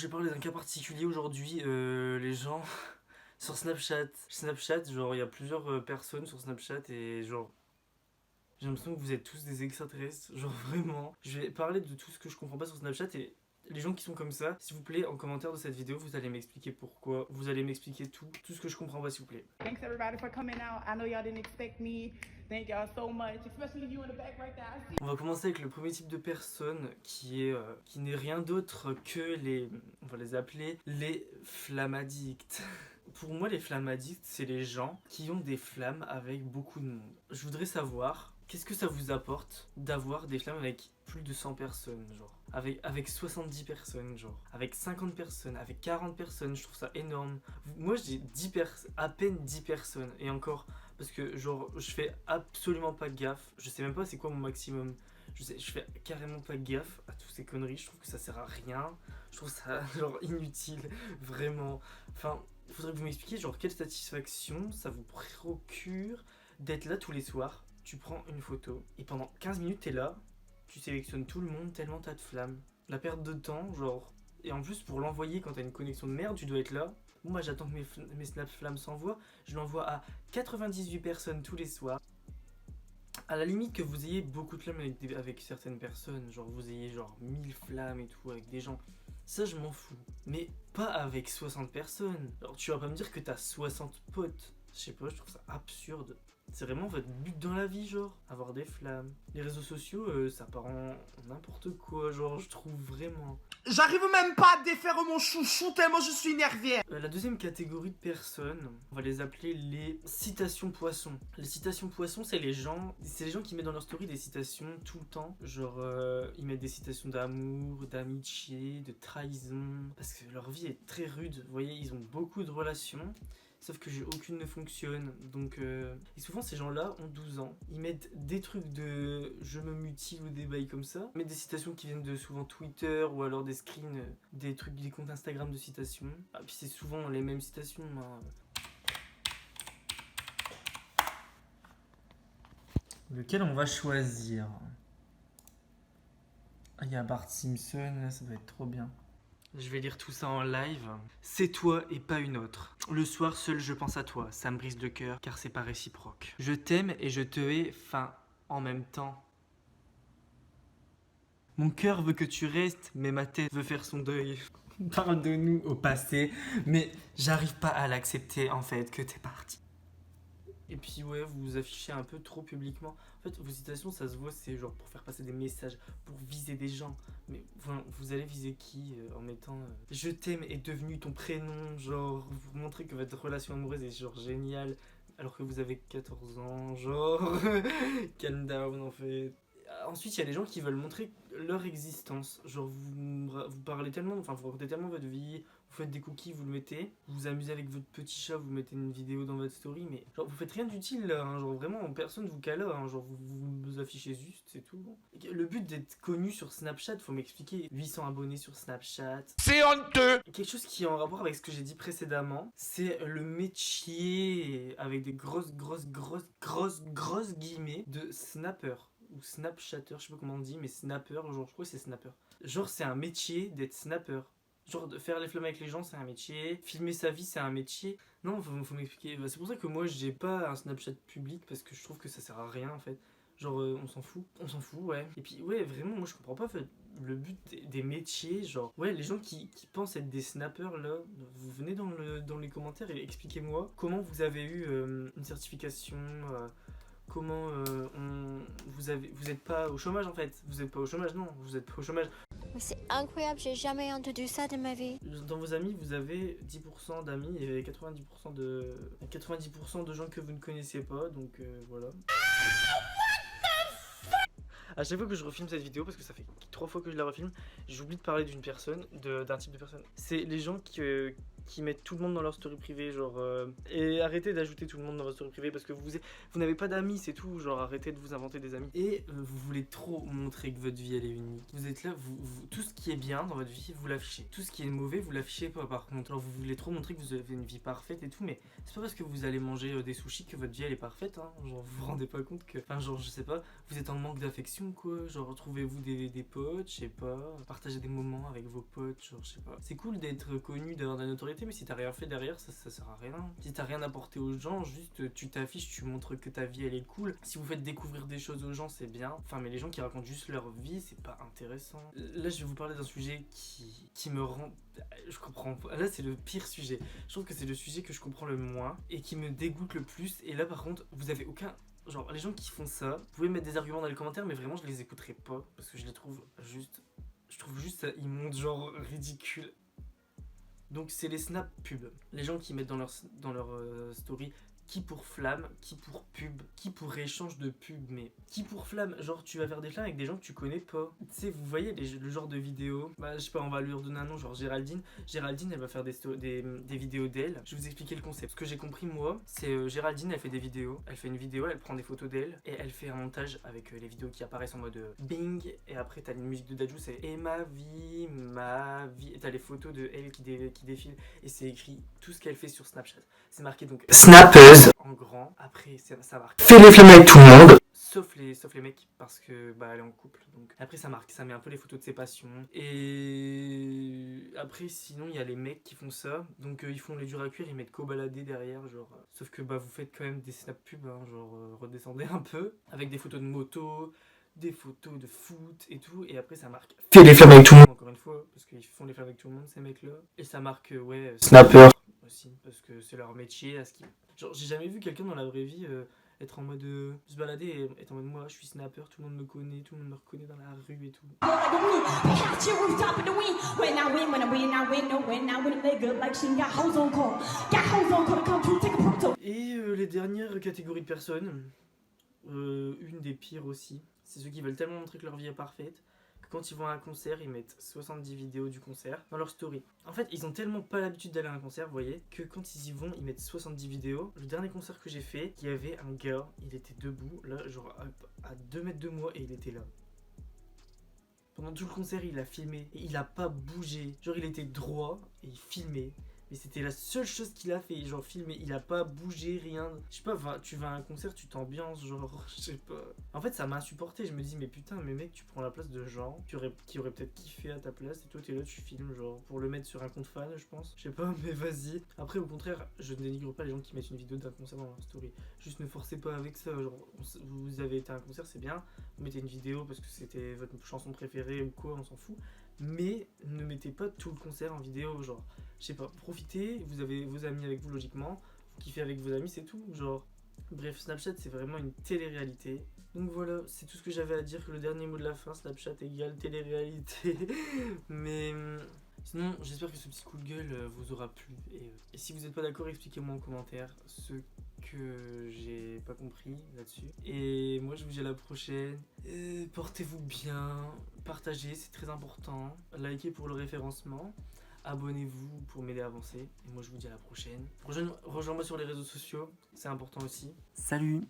vais parler d'un cas particulier aujourd'hui, les gens sur Snapchat, genre il y a plusieurs personnes sur Snapchat et genre j'ai l'impression que vous êtes tous des extraterrestres, genre vraiment. Je vais parler de tout ce que je comprends pas sur Snapchat et les gens qui sont comme ça, s'il vous plaît, en commentaire de cette vidéo, vous allez m'expliquer pourquoi, vous allez m'expliquer tout ce que je comprends pas, s'il vous plaît. Thanks everybody for coming out. I know y'all didn't expect me. Thank y'all so much, especially you in the back right there. I see. On va commencer avec le premier type de personne qui n'est rien d'autre que on va les appeler les flammadicts. Pour moi, les flammadicts, c'est les gens qui ont des flammes avec beaucoup de monde. Je voudrais savoir, qu'est-ce que ça vous apporte d'avoir des flammes avec plus de 100 personnes, genre avec 70 personnes, genre avec 50 personnes, avec 40 personnes, je trouve ça énorme. Moi, j'ai à peine 10 personnes, et encore, parce que genre, je fais absolument pas gaffe, je sais même pas c'est quoi mon maximum. Je fais carrément pas gaffe à toutes ces conneries, je trouve que ça sert à rien, je trouve ça genre inutile, vraiment. Enfin, il faudrait que vous m'expliquiez genre quelle satisfaction ça vous procure d'être là tous les soirs, tu prends une photo et pendant 15 minutes t'es là, tu sélectionnes tout le monde tellement t'as de flammes. La perte de temps, genre, et en plus pour l'envoyer quand t'as une connexion de merde, tu dois être là. Bon, moi j'attends que mes Snap flammes s'envoient, je l'envoie à 98 personnes tous les soirs. À la limite que vous ayez beaucoup de flammes avec certaines personnes, genre vous ayez genre 1000 flammes et tout avec des gens, ça je m'en fous. Mais pas avec 60 personnes. Alors tu vas pas me dire que t'as 60 potes. Je sais pas, je trouve ça absurde. C'est vraiment votre but dans la vie, genre, avoir des flammes. Les réseaux sociaux, ça part en n'importe quoi, genre, je trouve vraiment. J'arrive même pas à défaire mon chouchou tellement je suis énervé. La deuxième catégorie de personnes, on va les appeler les citations poissons. Les citations poissons, c'est les gens qui mettent dans leur story des citations tout le temps. Genre, ils mettent des citations d'amour, d'amitié, de trahison. Parce que leur vie est très rude. Vous voyez, ils ont beaucoup de relations. Sauf que aucune ne fonctionne. Donc, et souvent, ces gens-là ont 12 ans. Ils mettent des trucs de je me mutile ou des bails comme ça. Ils mettent des citations qui viennent de souvent Twitter ou alors des screens, des trucs, des comptes Instagram de citations. Ah, puis c'est souvent les mêmes citations. Hein. Lequel on va choisir? Ah, il y a Bart Simpson, là, ça doit être trop bien. Je vais lire tout ça en live. C'est toi et pas une autre. Le soir, seul je pense à toi. Ça me brise le cœur car c'est pas réciproque. Je t'aime et je te hais, en même temps. Mon cœur veut que tu restes, mais ma tête veut faire son deuil. Parle de nous au passé, mais j'arrive pas à l'accepter en fait que t'es parti. Et puis ouais, vous vous affichez un peu trop publiquement. En fait, vos citations, ça se voit, c'est genre pour faire passer des messages, pour viser des gens. Mais vous allez viser qui en mettant je t'aime est devenu ton prénom, genre vous montrez que votre relation amoureuse est genre géniale, alors que vous avez 14 ans, genre calm down en fait. Ensuite, il y a les gens qui veulent montrer leur existence. Genre, vous parlez tellement, enfin, vous racontez tellement votre vie, vous faites des cookies, vous le mettez, vous vous amusez avec votre petit chat, vous mettez une vidéo dans votre story, mais genre, vous faites rien d'utile là, hein, genre vraiment, personne vous cala, hein, genre, vous affichez juste, c'est tout. Bon. Le but d'être connu sur Snapchat, faut m'expliquer, 800 abonnés sur Snapchat. C'est honteux. Quelque chose qui est en rapport avec ce que j'ai dit précédemment, c'est le métier, avec des grosses guillemets, de snapper. Ou snapchatter, je sais pas comment on dit, mais snapper, genre je crois que c'est snapper. Genre c'est un métier d'être snapper. Genre de faire les flammes avec les gens c'est un métier, filmer sa vie c'est un métier. Non, faut m'expliquer. C'est pour ça que moi j'ai pas un Snapchat public parce que je trouve que ça sert à rien en fait. Genre on s'en fout. On s'en fout, ouais. Et puis ouais, vraiment moi je comprends pas en fait, le but des métiers, genre ouais, les gens qui pensent être des snappers là, vous venez dans les commentaires et expliquez-moi comment vous avez eu une certification. Comment vous êtes pas au chômage en fait. Vous êtes pas au chômage, non, vous êtes pas au chômage. C'est incroyable, j'ai jamais entendu ça de ma vie. Dans vos amis, vous avez 10% d'amis et 90% de gens que vous ne connaissez pas, donc voilà. À chaque fois que je refilme cette vidéo, parce que ça fait 3 fois que je la refilme, j'oublie de parler d'une personne, d'un type de personne. C'est les gens qui mettent tout le monde dans leur story privée, genre et arrêtez d'ajouter tout le monde dans votre story privée parce que vous n'avez pas d'amis, c'est tout, genre arrêtez de vous inventer des amis. Et vous voulez trop montrer que votre vie elle est unique. Vous êtes là, tout ce qui est bien dans votre vie, vous l'affichez. Tout ce qui est mauvais, vous l'affichez pas par contre. Alors vous voulez trop montrer que vous avez une vie parfaite et tout, mais c'est pas parce que vous allez manger des sushis que votre vie elle est parfaite, hein. Genre vous vous rendez pas compte que, enfin genre je sais pas, vous êtes en manque d'affection quoi, genre retrouvez-vous des potes, je sais pas, partagez des moments avec vos potes, genre je sais pas. C'est cool d'être connu, d'avoir de la notoriété, mais si t'as rien fait derrière, ça sert à rien. Si t'as rien apporté aux gens, juste tu t'affiches, tu montres que ta vie elle est cool. Si vous faites découvrir des choses aux gens, c'est bien. Enfin mais les gens qui racontent juste leur vie, c'est pas intéressant. Là je vais vous parler d'un sujet qui me rend... Je comprends pas. Là c'est le pire sujet. Je trouve que c'est le sujet que je comprends le moins et qui me dégoûte le plus. Et là par contre, vous avez aucun... Genre les gens qui font ça, vous pouvez mettre des arguments dans les commentaires, mais vraiment je les écouterai pas parce que je les trouve juste... Je trouve juste ça immonde, genre ridicule. Donc c'est les snap pubs. Les gens qui mettent dans leur story qui pour flamme, qui pour pub, qui pour échange de pub, mais qui pour flamme, genre tu vas faire des flammes avec des gens que tu connais pas. Tu sais, vous voyez le genre de vidéo, bah je sais pas, on va lui redonner un nom, genre Géraldine. Géraldine, elle va faire des vidéos d'elle. Je vais vous expliquer le concept. Ce que j'ai compris moi, c'est Géraldine, elle fait des vidéos. Elle fait une vidéo, elle prend des photos d'elle et elle fait un montage avec les vidéos qui apparaissent en mode Bing. Et après t'as une musique de Dadju, c'est et ma vie. Et t'as les photos de elle qui défilent et c'est écrit tout ce qu'elle fait sur Snapchat. C'est marqué donc snappeuse en grand. Après ça marque fais les flammes avec tout le monde. Sauf les mecs parce que bah elle est en couple. Donc après ça marque, ça met un peu les photos de ses passions. Et après sinon il y a les mecs qui font ça. Donc ils font les durs à cuire, ils mettent qu'au balader derrière genre. Sauf que bah vous faites quand même des snap pubs, hein, genre redescendez un peu avec des photos de moto, des photos de foot et tout, et après ça marque fais les flammes avec tout le monde encore une fois parce qu'ils font les flammes avec tout le monde ces mecs là, et ça marque ouais snapper aussi parce que c'est leur métier à ce qui... Genre j'ai jamais vu quelqu'un dans la vraie vie être en mode se balader et être en mode moi je suis snapper, tout le monde me connaît, tout le monde me reconnaît dans la rue et tout. Et les dernières catégories de personnes, une des pires aussi, c'est ceux qui veulent tellement montrer que leur vie est parfaite que quand ils vont à un concert, ils mettent 70 vidéos du concert dans leur story. En fait, ils ont tellement pas l'habitude d'aller à un concert, vous voyez, que quand ils y vont, ils mettent 70 vidéos. Le dernier concert que j'ai fait, il y avait un gars, il était debout, là, genre à 2 mètres de moi, et il était là. Pendant tout le concert, il a filmé, et il a pas bougé. Genre, il était droit, et il filmait. Mais c'était la seule chose qu'il a fait, genre filmer, il a pas bougé, rien. Je sais pas, tu vas à un concert, tu t'ambiances, genre, je sais pas. En fait, ça m'a insupporté, je me dis, mais putain, mais mec, tu prends la place de gens qui auraient peut-être kiffé à ta place, et toi t'es là, tu filmes, genre, pour le mettre sur un compte fan, je pense. Je sais pas, mais vas-y. Après, au contraire, je ne dénigre pas les gens qui mettent une vidéo d'un concert dans leur story. Juste ne forcez pas avec ça, genre, vous avez été à un concert, c'est bien, vous mettez une vidéo parce que c'était votre chanson préférée ou quoi, on s'en fout. Mais ne mettez pas tout le concert en vidéo, genre, je sais pas, profitez, vous avez vos amis avec vous logiquement, vous kiffez avec vos amis, c'est tout, genre. Bref, Snapchat c'est vraiment une télé-réalité. Donc voilà, c'est tout ce que j'avais à dire, que le dernier mot de la fin, Snapchat égale télé-réalité. Mais sinon, j'espère que ce petit coup de gueule vous aura plu. Et si vous n'êtes pas d'accord, expliquez-moi en commentaire ce que j'ai pas compris là-dessus. Et moi je vous dis à la prochaine. Portez-vous bien, partagez, c'est très important. Likez pour le référencement. Abonnez-vous pour m'aider à avancer. Et moi je vous dis à la prochaine. Rejoins-moi sur les réseaux sociaux, c'est important aussi. Salut!